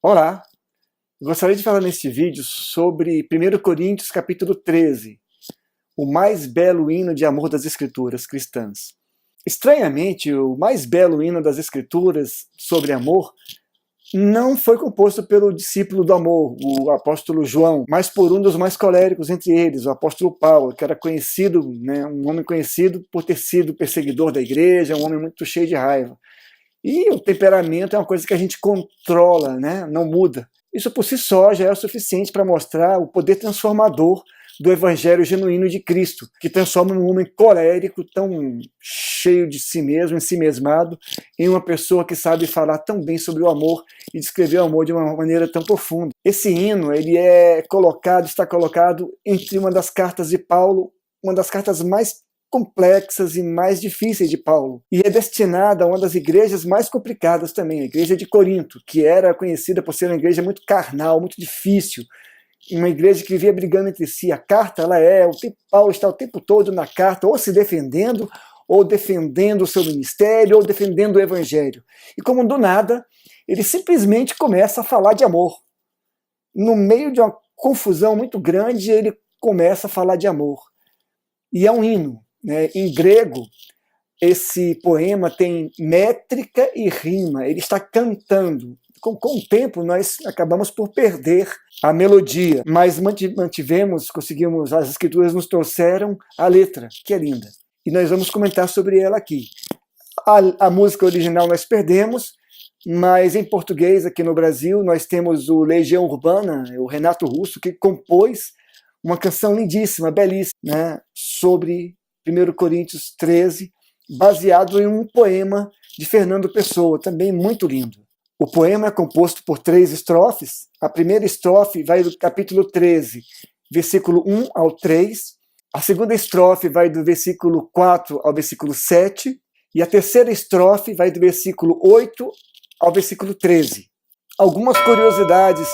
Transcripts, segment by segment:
Olá, eu gostaria de falar neste vídeo sobre 1 Coríntios capítulo 13, o mais belo hino de amor das escrituras cristãs. Estranhamente, o mais belo hino das escrituras sobre amor não foi composto pelo discípulo do amor, o apóstolo João, mas por um dos mais coléricos entre eles, o apóstolo Paulo, que era conhecido, um homem conhecido por ter sido perseguidor da igreja, um homem muito cheio de raiva. E o temperamento é uma coisa que a gente controla, não muda. Isso por si só já é o suficiente para mostrar o poder transformador do evangelho genuíno de Cristo, que transforma um homem colérico, tão cheio de si mesmo, ensimesmado, em uma pessoa que sabe falar tão bem sobre o amor e descrever o amor de uma maneira tão profunda. Esse hino, ele está colocado entre uma das cartas de Paulo, uma das cartas mais complexas e mais difíceis de Paulo, e é destinada a uma das igrejas mais complicadas também, a igreja de Corinto, que era conhecida por ser uma igreja muito carnal, muito difícil, uma igreja que vivia brigando entre si. A carta, Paulo está o tempo todo na carta, ou se defendendo, ou defendendo o seu ministério, ou defendendo o evangelho. E como do nada, ele simplesmente começa a falar de amor. No meio de uma confusão muito grande, ele começa a falar de amor. E é um hino. Em grego, esse poema tem métrica e rima, ele está cantando. Com o tempo, nós acabamos por perder a melodia, mas conseguimos, as escrituras nos trouxeram a letra, que é linda. E nós vamos comentar sobre ela aqui. A música original nós perdemos, mas em português, aqui no Brasil, nós temos o Legião Urbana, o Renato Russo, que compôs uma canção lindíssima, belíssima, sobre 1 Coríntios 13, baseado em um poema de Fernando Pessoa, também muito lindo. O poema é composto por 3 estrofes. A primeira estrofe vai do capítulo 13, versículo 1 ao 3. A segunda estrofe vai do versículo 4 ao versículo 7. E a terceira estrofe vai do versículo 8 ao versículo 13. Algumas curiosidades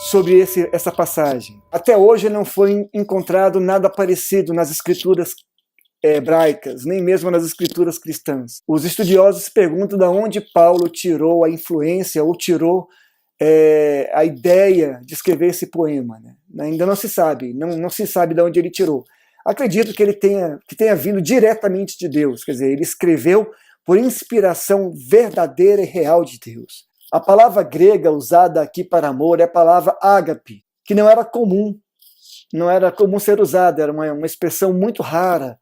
sobre essa passagem. Até hoje não foi encontrado nada parecido nas escrituras hebraicas, nem mesmo nas escrituras cristãs. Os estudiosos se perguntam de onde Paulo tirou a influência ou tirou a ideia de escrever esse poema. Ainda não se sabe, não se sabe de onde ele tirou. Acredito que ele tenha vindo diretamente de Deus, quer dizer, ele escreveu por inspiração verdadeira e real de Deus. A palavra grega usada aqui para amor é a palavra ágape, que não era comum ser usada, era uma expressão muito rara,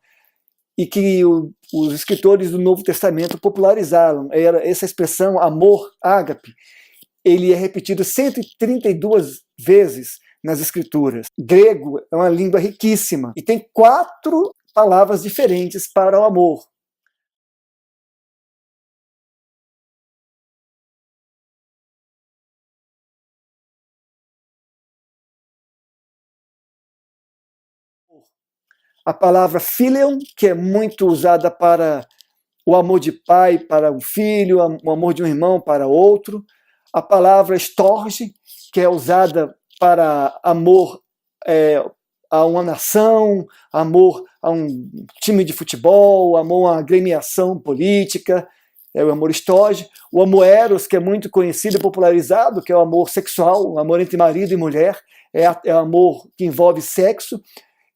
e que os escritores do Novo Testamento popularizaram. Essa expressão, amor, ágape, ele é repetido 132 vezes nas escrituras. Grego é uma língua riquíssima e tem 4 palavras diferentes para o amor. A palavra philion, que é muito usada para o amor de pai para um filho, o amor de um irmão para outro. A palavra storge, que é usada para amor a uma nação, amor a um time de futebol, amor a uma agremiação política, é o amor storge. O amor eros, que é muito conhecido e popularizado, que é o amor sexual, o amor entre marido e mulher, é o amor que envolve sexo.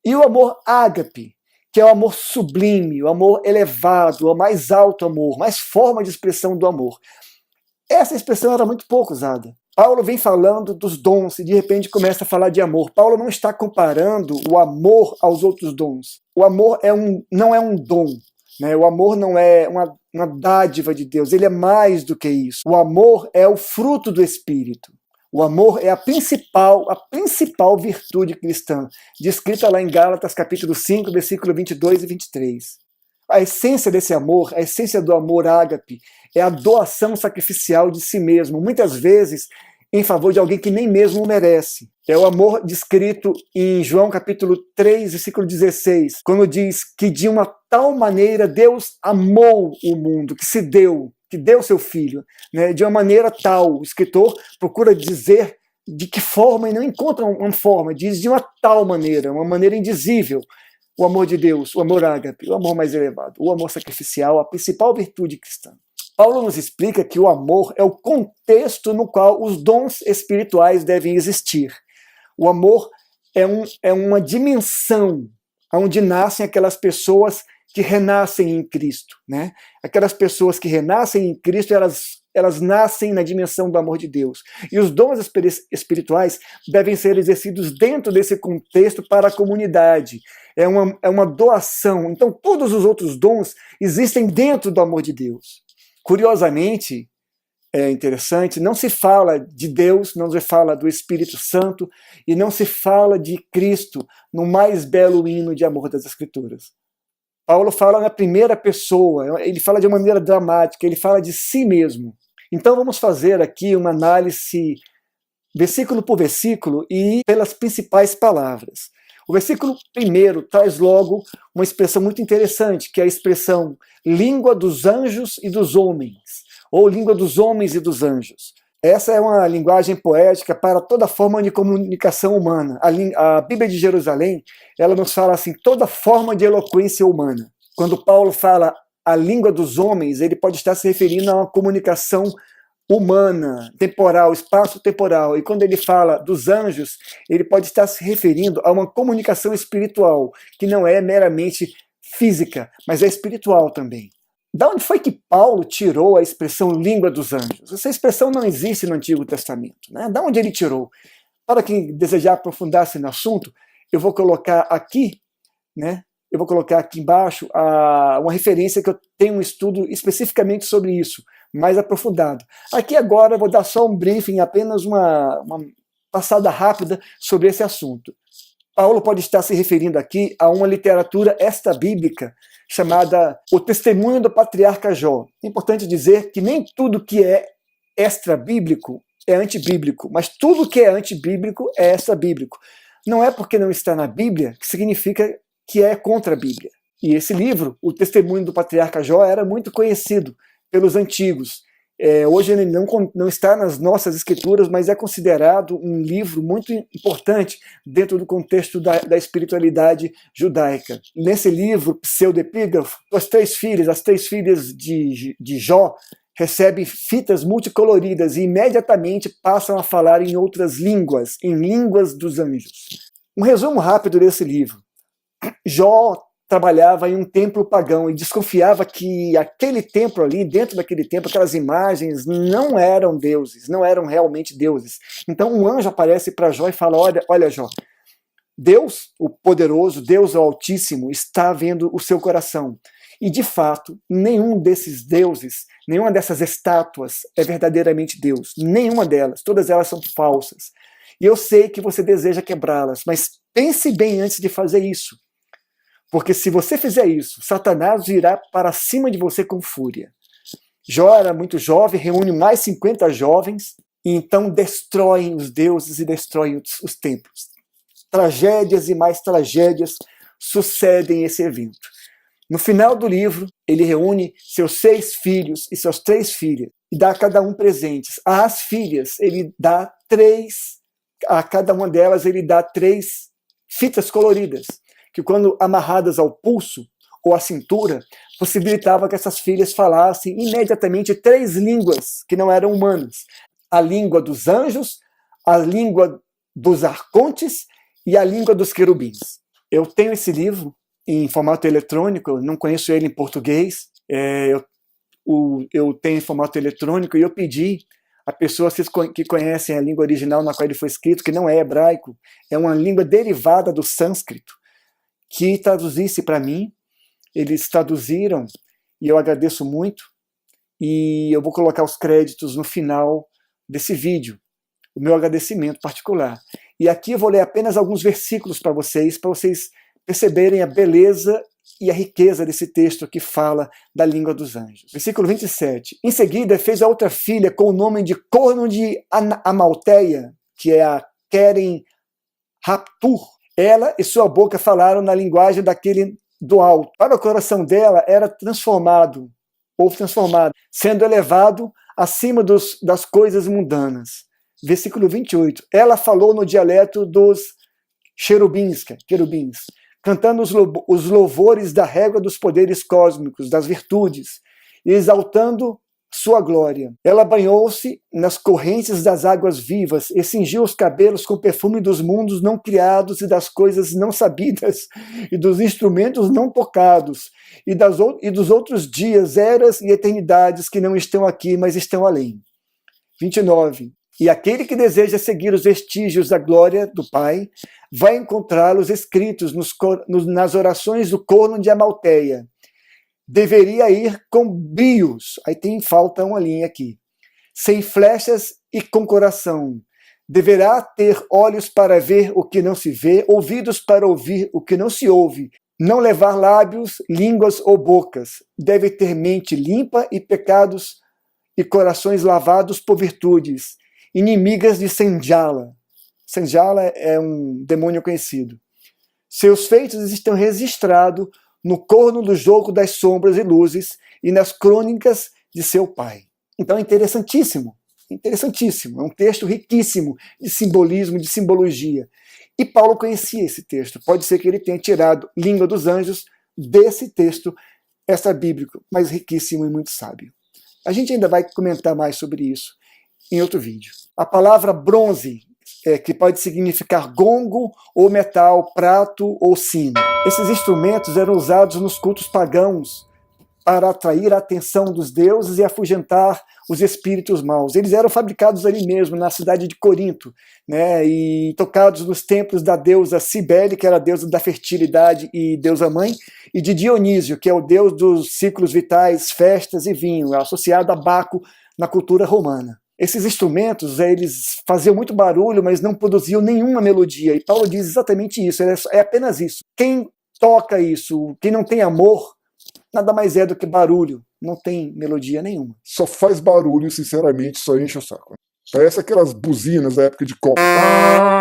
E o amor ágape, que é o amor sublime, o amor elevado, o mais alto amor, mais forma de expressão do amor. Essa expressão era muito pouco usada. Paulo vem falando dos dons e de repente começa a falar de amor. Paulo não está comparando o amor aos outros dons. O amor não é um dom. O amor não é uma dádiva de Deus, ele é mais do que isso. O amor é o fruto do Espírito. O amor é a principal virtude cristã, descrita lá em Gálatas capítulo 5, versículo 22 e 23. A essência desse amor, a essência do amor ágape, é a doação sacrificial de si mesmo, muitas vezes em favor de alguém que nem mesmo merece. É o amor descrito em João capítulo 3, versículo 16, quando diz que de uma tal maneira Deus amou o mundo, que deu seu filho, de uma maneira tal. O escritor procura dizer de que forma e não encontra uma forma, diz de uma tal maneira, uma maneira indizível. O amor de Deus, o amor ágape, o amor mais elevado, o amor sacrificial, a principal virtude cristã. Paulo nos explica que o amor é o contexto no qual os dons espirituais devem existir. O amor é uma dimensão onde nascem aquelas pessoas que renascem em Cristo, né? Aquelas pessoas que renascem em Cristo, elas nascem na dimensão do amor de Deus. E os dons espirituais devem ser exercidos dentro desse contexto para a comunidade. É uma doação. Então, todos os outros dons existem dentro do amor de Deus. Curiosamente, é interessante, não se fala de Deus, não se fala do Espírito Santo e não se fala de Cristo no mais belo hino de amor das Escrituras. Paulo fala na primeira pessoa, ele fala de uma maneira dramática, ele fala de si mesmo. Então vamos fazer aqui uma análise versículo por versículo e pelas principais palavras. O versículo 1 traz logo uma expressão muito interessante, que é a expressão língua dos anjos e dos homens, ou língua dos homens e dos anjos. Essa é uma linguagem poética para toda forma de comunicação humana. A Bíblia de Jerusalém, ela nos fala assim, toda forma de eloquência humana. Quando Paulo fala a língua dos homens, ele pode estar se referindo a uma comunicação humana, temporal, espaço-temporal. E quando ele fala dos anjos, ele pode estar se referindo a uma comunicação espiritual, que não é meramente física, mas é espiritual também. Da onde foi que Paulo tirou a expressão língua dos anjos? Essa expressão não existe no Antigo Testamento, né? Da onde ele tirou? Para quem desejar aprofundar-se no assunto, eu vou colocar aqui, né? Eu vou colocar aqui embaixo uma referência que eu tenho um estudo especificamente sobre isso, mais aprofundado. Aqui agora eu vou dar só um briefing, apenas uma passada rápida sobre esse assunto. Paulo pode estar se referindo aqui a uma literatura extra-bíblica chamada O Testemunho do Patriarca Jó. É importante dizer que nem tudo que é extra-bíblico é antibíblico, mas tudo que é antibíblico é extra-bíblico. Não é porque não está na Bíblia que significa que é contra a Bíblia. E esse livro, O Testemunho do Patriarca Jó, era muito conhecido pelos antigos. Hoje ele não está nas nossas escrituras, mas é considerado um livro muito importante dentro do contexto da espiritualidade judaica. Nesse livro, pseudoepígrafo, as três filhas de Jó, recebem fitas multicoloridas e imediatamente passam a falar em outras línguas, em línguas dos anjos. Um resumo rápido desse livro. Jó trabalhava em um templo pagão e desconfiava que aquele templo ali, dentro daquele templo, aquelas imagens não eram deuses, não eram realmente deuses. Então um anjo aparece para Jó e fala, olha Jó, Deus, o poderoso, Deus o Altíssimo, está vendo o seu coração. E de fato, nenhum desses deuses, nenhuma dessas estátuas é verdadeiramente Deus. Nenhuma delas, todas elas são falsas. E eu sei que você deseja quebrá-las, mas pense bem antes de fazer isso. Porque se você fizer isso, Satanás virá para cima de você com fúria. Jó era muito jovem, reúne mais 50 jovens, e então destroem os deuses e destroem os templos. Tragédias e mais tragédias sucedem esse evento. No final do livro, ele reúne seus 6 filhos e suas 3 filhas, e dá a cada um presentes. Às filhas, ele dá 3, a cada uma delas ele dá 3 fitas coloridas, que quando amarradas ao pulso ou à cintura, possibilitava que essas filhas falassem imediatamente 3 línguas que não eram humanas. A língua dos anjos, a língua dos arcontes e a língua dos querubins. Eu tenho esse livro em formato eletrônico, eu não conheço ele em português, eu tenho em formato eletrônico e eu pedi a pessoas que conhecem a língua original na qual ele foi escrito, que não é hebraico, é uma língua derivada do sânscrito, que traduzisse para mim. Eles traduziram e eu agradeço muito, e eu vou colocar os créditos no final desse vídeo, o meu agradecimento particular. E aqui eu vou ler apenas alguns versículos para vocês perceberem a beleza e a riqueza desse texto que fala da língua dos anjos. Versículo 27. Em seguida fez a outra filha com o nome de corno de Amalteia, que é a Keren Raptur. Ela e sua boca falaram na linguagem daquele do alto. Para o coração dela era transformado, sendo elevado acima das coisas mundanas. Versículo 28. Ela falou no dialeto dos querubins, cantando os louvores da régua dos poderes cósmicos, das virtudes, e exaltando sua glória. Ela banhou-se nas correntes das águas vivas e cingiu os cabelos com perfume dos mundos não criados e das coisas não sabidas e dos instrumentos não tocados e dos outros dias, eras e eternidades que não estão aqui, mas estão além. 29. E aquele que deseja seguir os vestígios da glória do Pai vai encontrá-los escritos nas orações do corno de Amalteia. Deveria ir com brios, aí falta uma linha aqui, sem flechas e com coração. Deverá ter olhos para ver o que não se vê, ouvidos para ouvir o que não se ouve, não levar lábios, línguas ou bocas. Deve ter mente limpa e pecados e corações lavados por virtudes, inimigas de Sanjala. Sanjala é um demônio conhecido. Seus feitos estão registrados no corno do jogo das sombras e luzes e nas crônicas de seu pai. Então é interessantíssimo, interessantíssimo. É um texto riquíssimo de simbolismo, de simbologia. E Paulo conhecia esse texto. Pode ser que ele tenha tirado Língua dos Anjos desse texto extra bíblico, mas riquíssimo e muito sábio. A gente ainda vai comentar mais sobre isso em outro vídeo. A palavra bronze, que pode significar gongo ou metal, prato ou sino. Esses instrumentos eram usados nos cultos pagãos para atrair a atenção dos deuses e afugentar os espíritos maus. Eles eram fabricados ali mesmo, na cidade de Corinto, né, e tocados nos templos da deusa Cibele, que era a deusa da fertilidade e deusa mãe, e de Dionísio, que é o deus dos ciclos vitais, festas e vinho, associado a Baco na cultura romana. Esses instrumentos, eles faziam muito barulho, mas não produziam nenhuma melodia. E Paulo diz exatamente isso, é apenas isso. Quem toca isso, quem não tem amor, nada mais é do que barulho, não tem melodia nenhuma. Só faz barulho, sinceramente, só enche o saco. Parece aquelas buzinas da época de Copa.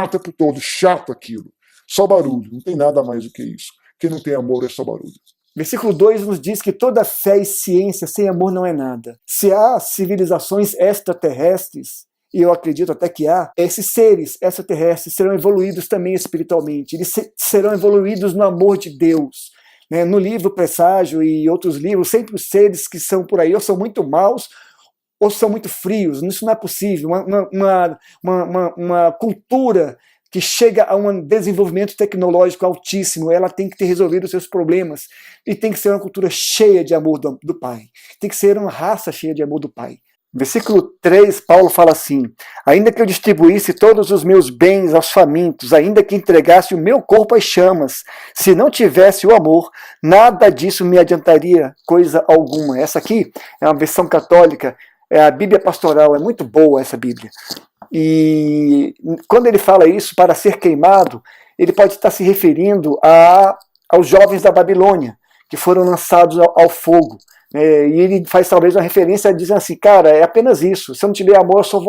O tempo todo, chato aquilo. Só barulho, não tem nada mais do que isso. Quem não tem amor é só barulho. Versículo 2 nos diz que toda fé e ciência sem amor não é nada. Se há civilizações extraterrestres, e eu acredito até que há, esses seres extraterrestres serão evoluídos também espiritualmente. Eles serão evoluídos no amor de Deus. No livro Presságio e outros livros, sempre os seres que são por aí ou são muito maus ou são muito frios. Isso não é possível. Uma cultura que chega a um desenvolvimento tecnológico altíssimo, ela tem que ter resolvido os seus problemas e tem que ser uma cultura cheia de amor do Pai. Tem que ser uma raça cheia de amor do Pai. Versículo 3, Paulo fala assim: ainda que eu distribuísse todos os meus bens aos famintos, ainda que entregasse o meu corpo às chamas, se não tivesse o amor, nada disso me adiantaria coisa alguma. Essa aqui é uma versão católica, é a Bíblia Pastoral, é muito boa essa Bíblia. E quando ele fala isso, para ser queimado, ele pode estar se referindo aos jovens da Babilônia, que foram lançados ao fogo. E ele faz talvez uma referência dizendo assim: cara, é apenas isso, se eu não tiver amor eu só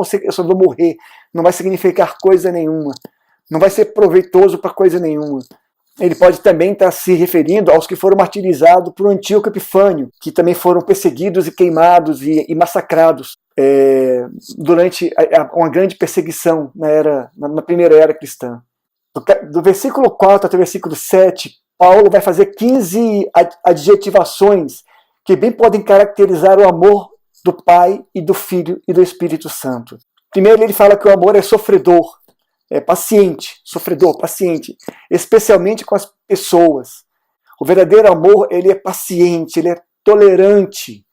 vou morrer, não vai significar coisa nenhuma, não vai ser proveitoso para coisa nenhuma. Ele pode também estar se referindo aos que foram martirizados por Antíoco Epifânio, que também foram perseguidos e queimados e massacrados durante uma grande perseguição na primeira era cristã. Do versículo 4 até o versículo 7, Paulo vai fazer 15 adjetivações que bem podem caracterizar o amor do Pai e do Filho e do Espírito Santo. Primeiro ele fala que o amor é sofredor, é paciente, sofredor, paciente, especialmente com as pessoas. O verdadeiro amor, ele é paciente, ele é tolerante,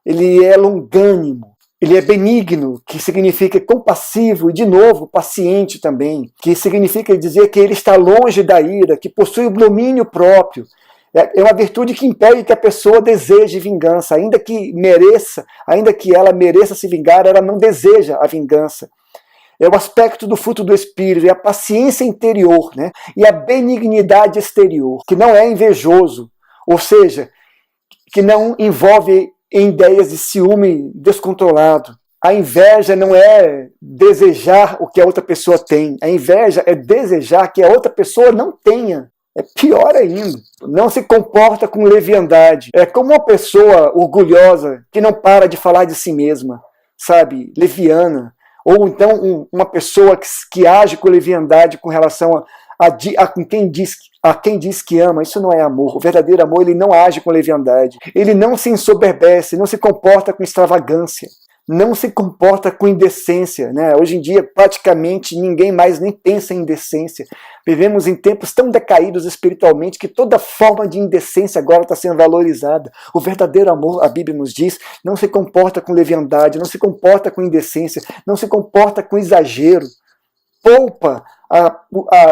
ele é longânimo, ele é benigno, que significa compassivo, e de novo, paciente também, que significa dizer que ele está longe da ira, que possui o domínio próprio. É uma virtude que impede que a pessoa deseje vingança, ainda que ela mereça se vingar, ela não deseja a vingança. É o aspecto do fruto do Espírito, é a paciência interior, né? E a benignidade exterior, que não é invejoso, ou seja, que não envolve em ideias de ciúme descontrolado. A inveja não é desejar o que a outra pessoa tem, a inveja é desejar que a outra pessoa não tenha. É pior ainda, não se comporta com leviandade. É como uma pessoa orgulhosa que não para de falar de si mesma, sabe, leviana. Ou então uma pessoa que age com leviandade com relação a quem diz que ama. Isso não é amor. O verdadeiro amor, ele não age com leviandade. Ele não se ensoberbece, não se comporta com extravagância, não se comporta com indecência, né? Hoje em dia, praticamente ninguém mais nem pensa em indecência. Vivemos em tempos tão decaídos espiritualmente que toda forma de indecência agora está sendo valorizada. O verdadeiro amor, a Bíblia nos diz, não se comporta com leviandade, não se comporta com indecência, não se comporta com exagero. Poupa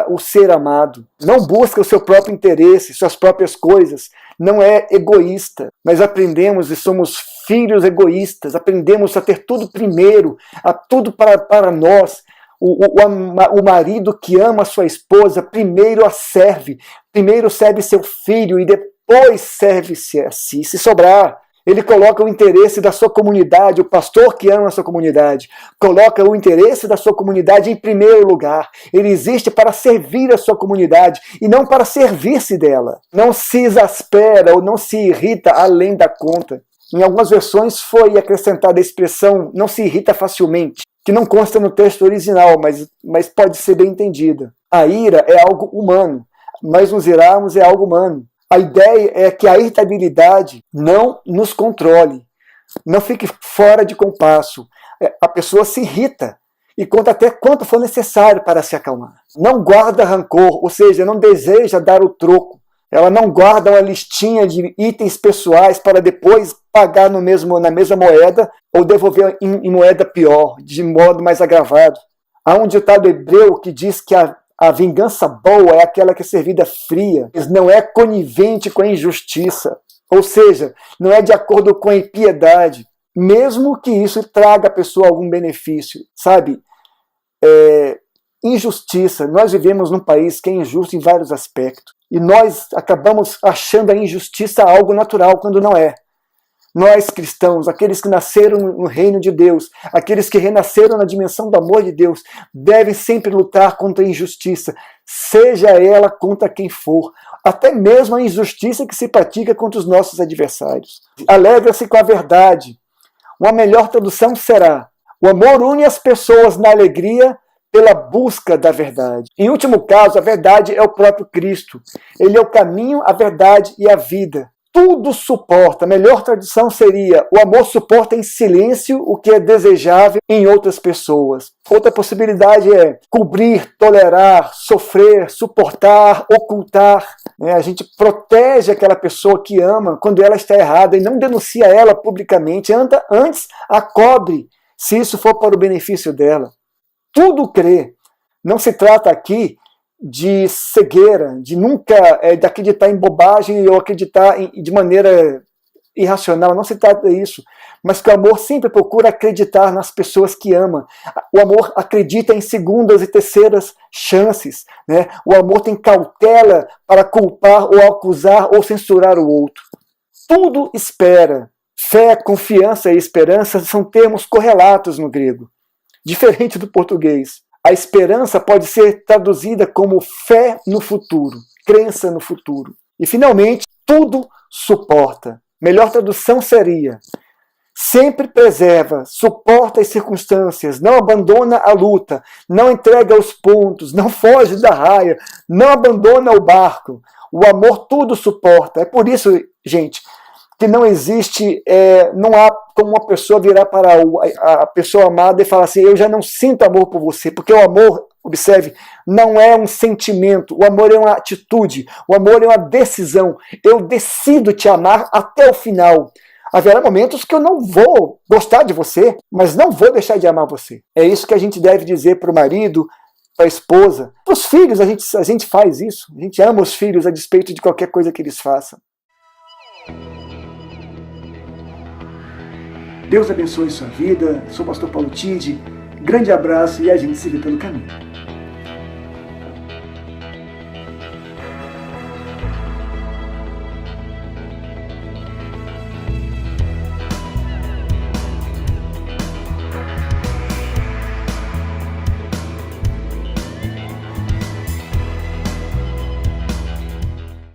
o ser amado, não busca o seu próprio interesse, suas próprias coisas, não é egoísta. Nós aprendemos e somos filhos egoístas, aprendemos a ter tudo primeiro, a tudo para nós. O marido que ama a sua esposa primeiro a serve, primeiro serve seu filho e depois serve-se a si, se sobrar. Ele coloca o interesse da sua comunidade, o pastor que ama a sua comunidade, coloca o interesse da sua comunidade em primeiro lugar. Ele existe para servir a sua comunidade e não para servir-se dela. Não se exaspera ou não se irrita além da conta. Em algumas versões foi acrescentada a expressão não se irrita facilmente, que não consta no texto original, mas pode ser bem entendida. A ira é algo humano, nós nos irarmos é algo humano. A ideia é que a irritabilidade não nos controle, não fique fora de compasso. A pessoa se irrita e conta até quanto for necessário para se acalmar. Não guarda rancor, ou seja, não deseja dar o troco. Ela não guarda uma listinha de itens pessoais para depois pagar na mesma moeda ou devolver em moeda pior, de modo mais agravado. Há um ditado hebreu que diz que a vingança boa é aquela que é servida fria, não é conivente com a injustiça, ou seja, não é de acordo com a impiedade, mesmo que isso traga à pessoa algum benefício, sabe? Injustiça, nós vivemos num país que é injusto em vários aspectos, e nós acabamos achando a injustiça algo natural, quando não é. Nós cristãos, aqueles que nasceram no reino de Deus, aqueles que renasceram na dimensão do amor de Deus, devem sempre lutar contra a injustiça, seja ela contra quem for, até mesmo a injustiça que se pratica contra os nossos adversários. Alegra-se com a verdade. Uma melhor tradução será: o amor une as pessoas na alegria pela busca da verdade. Em último caso, a verdade é o próprio Cristo. Ele é o caminho, a verdade e a vida. Tudo suporta. A melhor tradução seria: o amor suporta em silêncio o que é desejável em outras pessoas. Outra possibilidade é cobrir, tolerar, sofrer, suportar, ocultar. A gente protege aquela pessoa que ama quando ela está errada e não denuncia ela publicamente. Antes a cobre, se isso for para o benefício dela. Tudo crê. Não se trata aqui de cegueira, de nunca de acreditar em bobagem ou acreditar de maneira irracional. Não se trata disso. Mas que o amor sempre procura acreditar nas pessoas que ama. O amor acredita em segundas e terceiras chances. Né? O amor tem cautela para culpar ou acusar ou censurar o outro. Tudo espera. Fé, confiança e esperança são termos correlatos no grego, diferente do português. A esperança pode ser traduzida como fé no futuro, crença no futuro. E, finalmente, tudo suporta. Melhor tradução seria: sempre preserva, suporta as circunstâncias, não abandona a luta, não entrega os pontos, não foge da raia, não abandona o barco. O amor tudo suporta. É por isso, gente, que não existe, não há como uma pessoa virar para a pessoa amada e falar assim: eu já não sinto amor por você, porque o amor, observe, não é um sentimento, o amor é uma atitude, o amor é uma decisão. Eu decido te amar até o final. Haverá momentos que eu não vou gostar de você, mas não vou deixar de amar você. É isso que a gente deve dizer para o marido, para a esposa. Para os filhos, a gente faz isso. A gente ama os filhos a despeito de qualquer coisa que eles façam. Deus abençoe sua vida. Sou o pastor Paulo Tide. Grande abraço e a gente se vê pelo caminho.